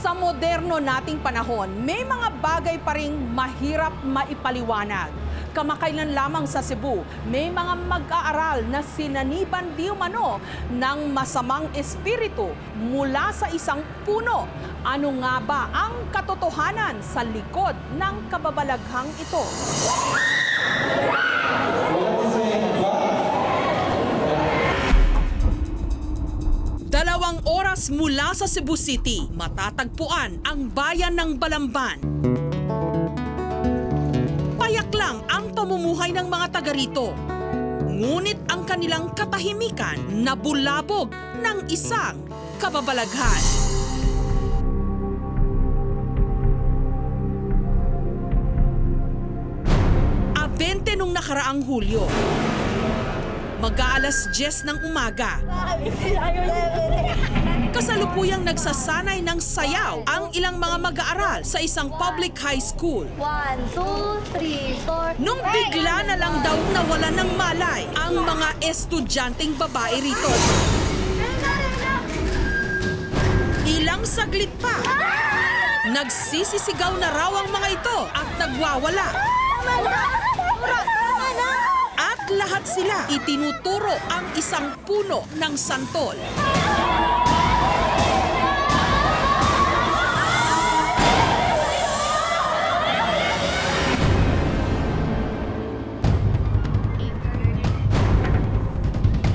Sa moderno nating panahon, may mga bagay pa ring mahirap maipaliwanag. Kamakailan lamang sa Cebu, may mga mag-aaral na sinaniban di umano ng masamang espiritu mula sa isang puno. Ano nga ba ang katotohanan sa likod ng kababalaghang ito? Dalawang oras mula sa Cebu City, matatagpuan ang bayan ng Balamban. Payak lang ang pamumuhay ng mga taga rito. Ngunit ang kanilang katahimikan nabulabog ng isang kababalaghan. A-20 nung nakaraang Hulyo. Mag-aalas 10 ng umaga. Kasalukuyang nagsasanay ng sayaw ang ilang mga mag-aaral sa isang public high school. 1, 2, 3, 4. Nung bigla na lang daw nawalan ng malay ang mga estudyanteng babae rito. Ilang saglit pa, nagsisisigaw na raw ang mga ito at nagwawala. At lahat sila itinuturo ang isang puno ng santol.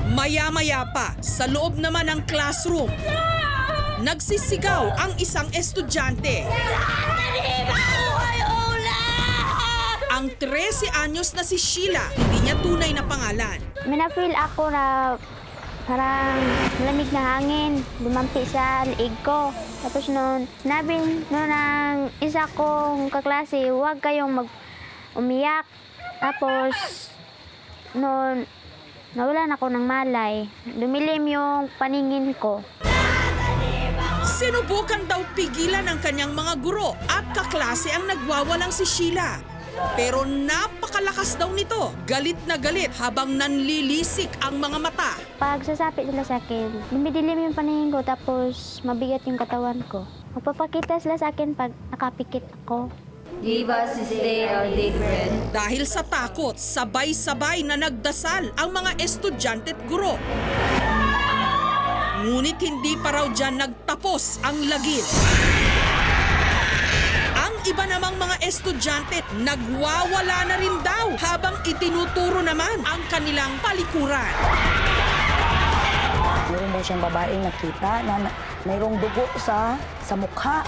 Maya-maya pa, sa loob naman ng classroom, nagsisigaw ang isang estudyante. Ang 13 anyos na si Sheila, hindi niya tunay na pangalan. May na-feel ako na parang malamig na hangin, lumampi sa liig ko. Tapos noon, sinabi ng isa kong kaklase, huwag kayong umiyak. Tapos noon, nawalan ako ng malay. Dumilim yung paningin ko. Sinubukan daw pigilan ng kanyang mga guro at kaklase ang nagwawalang si Sheila. Pero napakalakas daw nito. Galit na galit habang nanlilisik ang mga mata. Pag sasapit sila sa akin, dumidilim yung paningin ko tapos mabigat yung katawan ko. Magpapakita sila sa akin pag nakapikit ako. Give us this day our daily bread. Dahil sa takot, sabay-sabay na nagdasal ang mga estudyante at guro. Ngunit hindi pa raw dyan nagtapos ang lagim. Ang iba namang mga estudyante nagwawala na rin daw habang itinuturo naman ang kanilang palikuran. Meron daw siyang babaeng nakita na mayroong dugo sa mukha.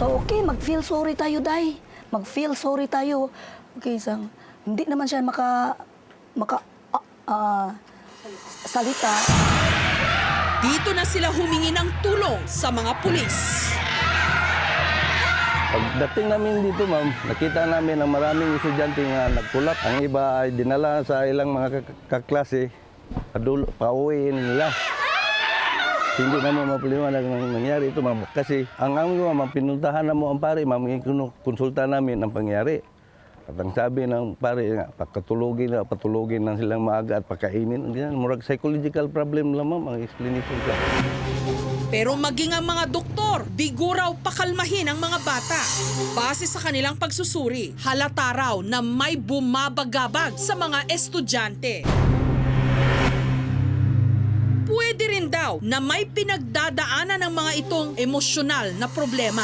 So okay, mag-feel sorry tayo, Day. Mag-feel sorry tayo. Okay, hindi naman siya salita. Dito na sila humingi ng tulong sa mga pulis. Pagdating namin dito, ma'am, nakita namin ang maraming estudyante nga nagkulat. Ang iba ay dinala sa ilang mga kaklase, pauwiin nila. Hindi na mo mapaliwanag ng nangyari ito, ma'am. Kasi ang amin, ma'am, pinuntahan na mo ang pare, ma'am, konsulta namin ang pangyari. At ang sabi ng pare, patulugin na silang maaga at pakainin. Murag psychological problem lang, ma'am, ang explanation ka. Pero maging ang mga doktor, bigo raw pakalmahin ang mga bata. Base sa kanilang pagsusuri, halata raw na may bumabagabag sa mga estudyante. Pwede rin daw na may pinagdadaanan ng mga itong emosyonal na problema.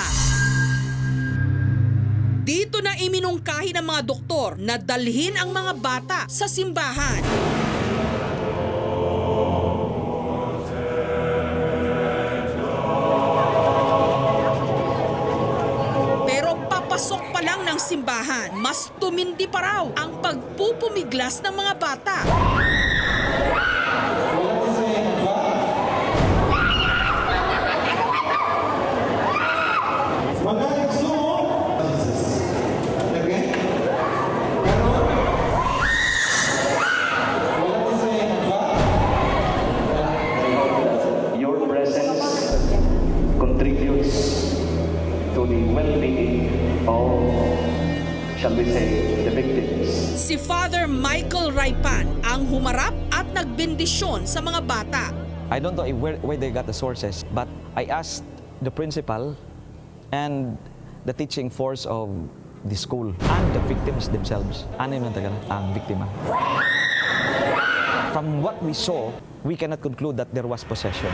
Dito na iminungkahi ng mga doktor na dalhin ang mga bata sa simbahan. Pero papasok pa lang ng simbahan, mas tumindi pa raw ang pagpupumiglas ng mga bata. Your presence contributes to the well-being of, shall we say, the victims. Si Father Michael Raipan ang humarap at nagbendisyon sa mga bata. I don't know where they got the sources, but I asked the principal and the teaching force of the school and the victims themselves. Anim lang talaga ang biktima. From what we saw, we cannot conclude that there was possession.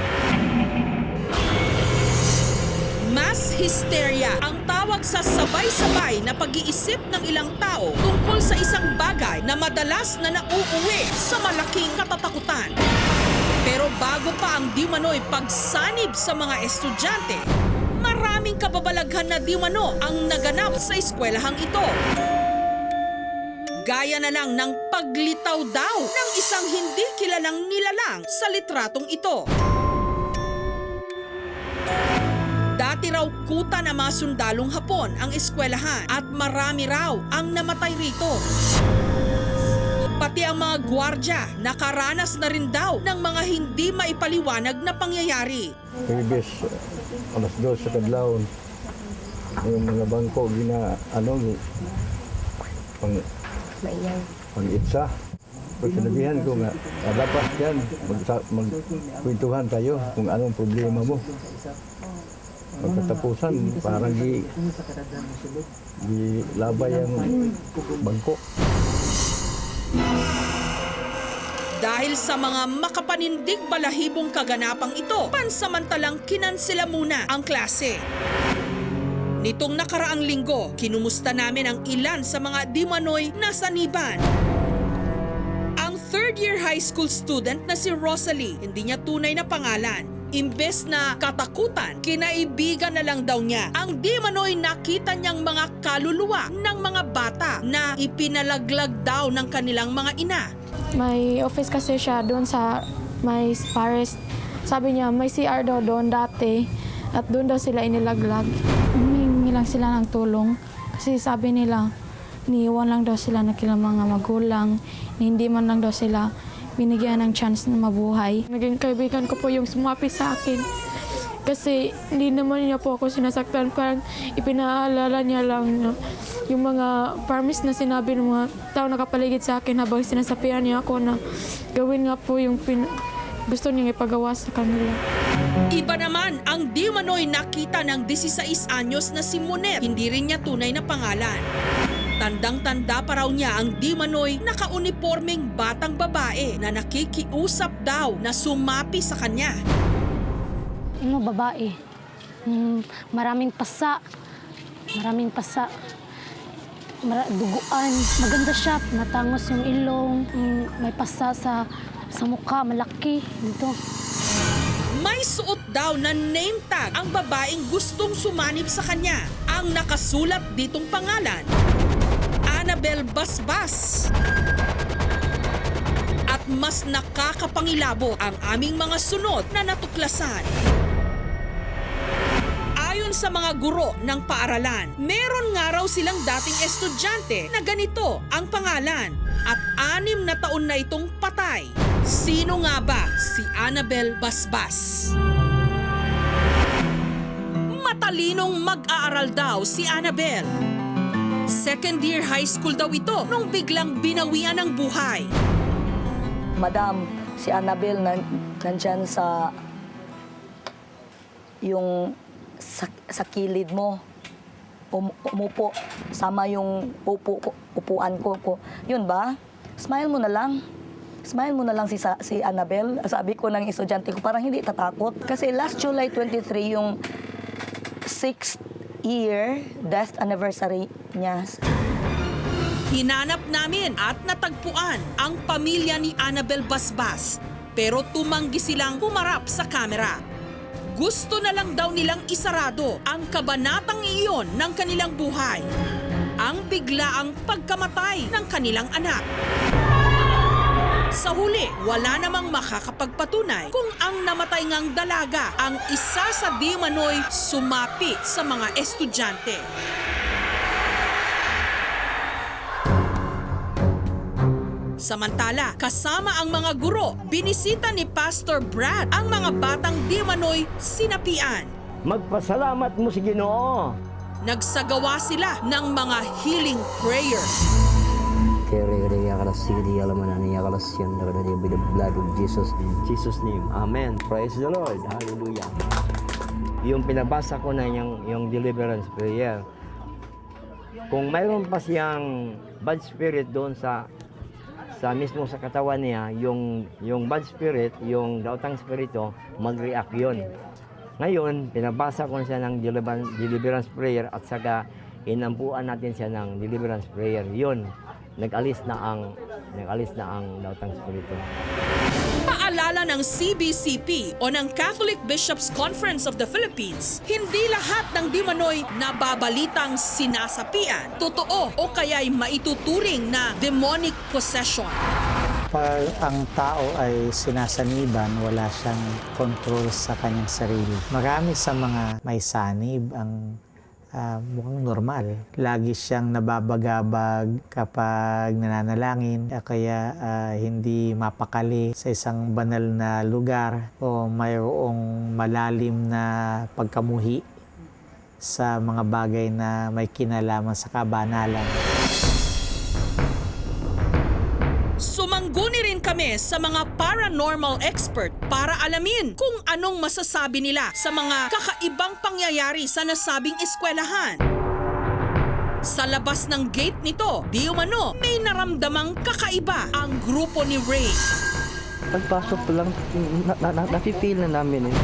Mass hysteria ang tawag sa sabay-sabay na pag-iisip ng ilang tao tungkol sa isang bagay na madalas na nauuwi sa malaking katatakutan. Pero bago pa ang di mano'y pagsanib sa mga estudyante, maraming kababalaghan na di mano ang naganap sa eskwelahang ito. Gaya na lang ng paglitaw daw ng isang hindi kilalang nilalang sa litratong ito. Dati raw kuta na mga sundalong Hapon ang eskwelahan at marami raw ang namatay rito. Pati ang mga gwardya nakaranas na rin daw ng mga hindi maipaliwanag na pangyayari. Ibis, alas 2 sa kadlawon, yung mga bangko pang-itsa. Pag sinabihan ko nga, dapat yan, magkwentuhan tayo kung anong problema mo. Pagkatapusan, parang labay ang bangko. Dahil sa mga makapanindig balahibong kaganapang ito, pansamantalang kinansela muna ang klase. Nitong nakaraang linggo, kinumusta namin ang ilan sa mga di manoy nasaniban. Ang third-year high school student na si Rosalie, hindi niya tunay na pangalan. Imbes na katakutan, kinaibigan na lang daw niya ang di manoy nakita niyang mga kaluluwa ng mga bata na ipinalaglag daw ng kanilang mga ina. May office kasi siya doon sa may forest. Sabi niya may CR daw doon dati at doon daw sila inilaglag. Humingi lang sila ng tulong kasi sabi nila niiwan lang daw sila ng kilang mga magulang, hindi man lang daw sila binigyan ng chance na mabuhay. Naging kaibigan ko po yung sumapi sa akin. Kasi hindi naman niya po ako sinasaktan. Parang ipinaalala niya lang yung mga promise na sinabi ng mga tao nakapaligid sa akin habang sinasapian niya ako na gawin nga po yung gusto niyang ipagawa sa kanila. Iba naman ang di manoy nakita ng 16 anyos na si Monet. Hindi rin niya tunay na pangalan. Tandang-tanda pa raw niya ang di manoy nakaunipormeng batang babae na nakikiusap daw na sumapi sa kanya. Ano, babae. Maraming pasa. Duguan. Maganda siya. Matangos yung ilong. May pasa sa mukha. Malaki. Dito. May suot daw na name tag ang babaeng gustong sumanib sa kanya. Ang nakasulat ditong pangalan, Annabel Basbas. At mas nakakapangilabo ang aming mga sunod na natuklasan. Ayon sa mga guro ng paaralan, meron nga raw silang dating estudyante na ganito ang pangalan at 6 na taon na itong patay. Sino nga ba si Annabel Basbas? Matalinong mag-aaral daw si Annabel. Second-year high school daw ito nung biglang binawian ng buhay. Madam, si Annabel nandyan sa sa kilid mo. Umupo, sama yung upuan ko. Yun ba? Smile mo na lang. Smile mo na lang si Annabel. Sabi ko ng estudyante ko, parang hindi tatakot. Kasi last July 23, yung 6th year death anniversary niya. Hinanap namin at natagpuan ang pamilya ni Annabel Basbas, pero tumanggi silang humarap sa kamera. Gusto na lang daw nilang isarado ang kabanatang iyon ng kanilang buhay, ang biglaang pagkamatay ng kanilang anak. Sa huli, wala namang makakapagpatunay kung ang namatay ngang dalaga ang isa sa di manoy sumapi sa mga estudyante. Samantala, kasama ang mga guro, binisita ni Pastor Brad ang mga batang di manoy sinapian. Magpasalamat mo si Ginoo. Nagsagawa sila ng mga healing prayers. By the blood of Jesus. In Jesus' name. Amen. Praise the Lord. Hallelujah. yung pinabasa ko na yung deliverance prayer. Kung mayroon pa siyang bad spirit doon sa mismo sa katawan niya, yung bad spirit, yung daotang spirito, mag-react yun. Ngayon, pinabasa ko siya ng deliverance prayer at saka inampuan natin siya ng deliverance prayer. Yun, nag-alis na ang daotang spirito. Paalala ng CBCP o ng Catholic Bishops Conference of the Philippines, hindi lahat ng di manoy nababalitang sinasapian, totoo o kaya'y maituturing na demonic possession. Pag ang tao ay sinasaniban, wala siyang control sa kanyang sarili. Marami sa mga may sanib ang mukhang normal. Lagi siyang nababagabag kapag nananalangin, kaya hindi mapakali sa isang banal na lugar o mayroong malalim na pagkamuhi sa mga bagay na may kinalaman sa kabanalan. Sumangguni rin kami sa mga paranormal expert para alamin kung anong masasabi nila sa mga kakaibang pangyayari sa nasabing eskwelahan. Sa labas ng gate nito, di umano may naramdamang kakaiba ang grupo ni Ray. Pagpasok pa lang, nafe-feel na namin eh.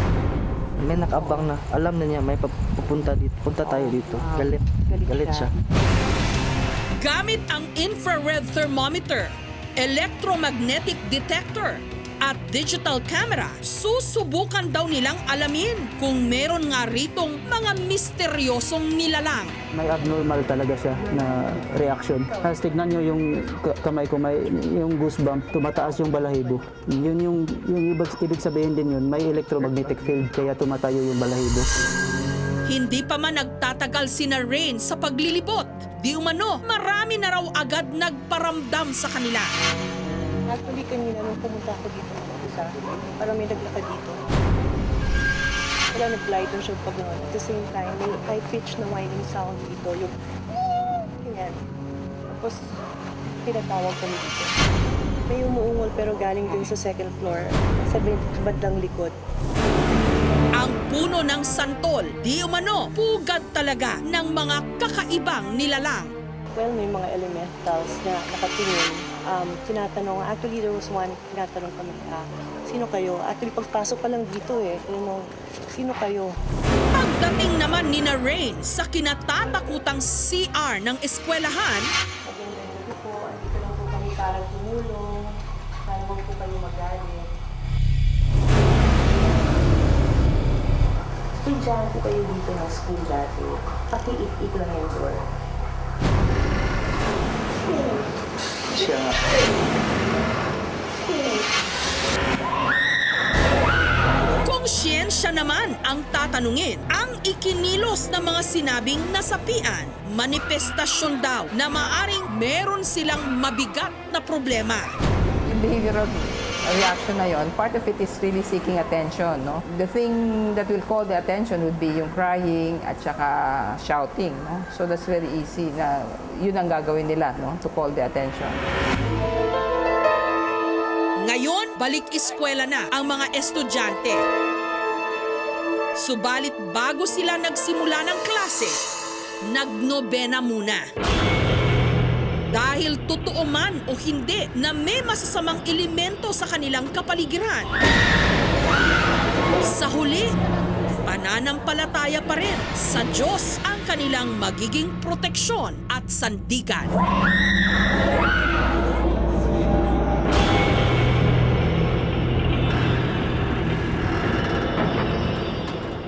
May nakabang na, alam na niya may pupunta dito, punta tayo dito. Galit siya. Gamit ang infrared thermometer, electromagnetic detector at digital camera, susubukan daw nilang alamin kung meron nga ritong mga misteryosong nilalang. May abnormal talaga siya na reaction. Tapos tignan nyo yung kamay ko, yung goosebump, tumataas yung balahibo. Yun yung ibig sabihin din yun, may electromagnetic field kaya tumatayo yung balahibo. Hindi pa man nagtatagal sina Rain sa paglilibot, di umano marami na raw agad nagparamdam sa kanila. Actually, kanina nung pumunta ako dito, parang may naglakad dito. Wala nag-glide doon siya pag at the same time, may high-pitch na whining sound dito. Yung ganyan. Tapos, pinatawag kami dito. May umuungol pero galing din sa second floor, sa bandang likod. Ang puno ng santol, di umano, pugad talaga ng mga kakaibang nilalang. Well, may mga elementals na nakatingin. Tinatanong, actually there was one, tinatanong kami, sino kayo? Actually, pagpasok pa lang dito sino kayo? Pagdating naman ni na Rain sa kinatatakutang CR ng eskwelahan, Magandang gabi po, andito lang po kami para tumulong, para huwag po kayo magalit. Estudyante po kayo dito ng school dati, paki-it lang yung door. Siya nga. konsyensya naman ang tatanungin. Ang ikinilos ng mga sinabing nasapian, manifestasyon daw na maaring meron silang mabigat na problema. Yung behavioral reaction na yon, part of it is really seeking attention, no? The thing that will call the attention would be yung crying at saka shouting, no? So that's very easy na yun ang gagawin nila, no? To call the attention. Ngayon, balik eskwela na ang mga estudyante. Subalit bago sila nagsimula ng klase, nagnobena muna. Dahil totoo man o hindi na may masasamang elemento sa kanilang kapaligiran. Sa huli, pananampalataya pa rin sa Diyos ang kanilang magiging proteksyon at sandigan.